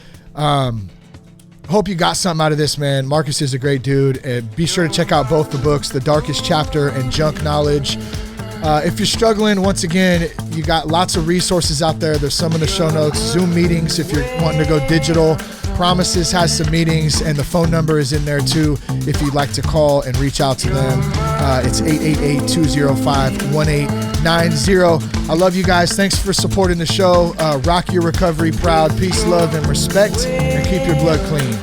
you got something out of this, man. Marques is a great dude. And be sure to check out both the books, The Darkest Chapter and Junk Knowledge. If you're struggling, once again, you got lots of resources out there. There's some in the show notes. Zoom meetings if you're wanting to go digital. Promises has some meetings, and the phone number is in there too if you'd like to call and reach out to them. It's 888-205-1890. I love you guys. Thanks for supporting the show. Rock your recovery proud. Peace, love, and respect, and keep your blood clean.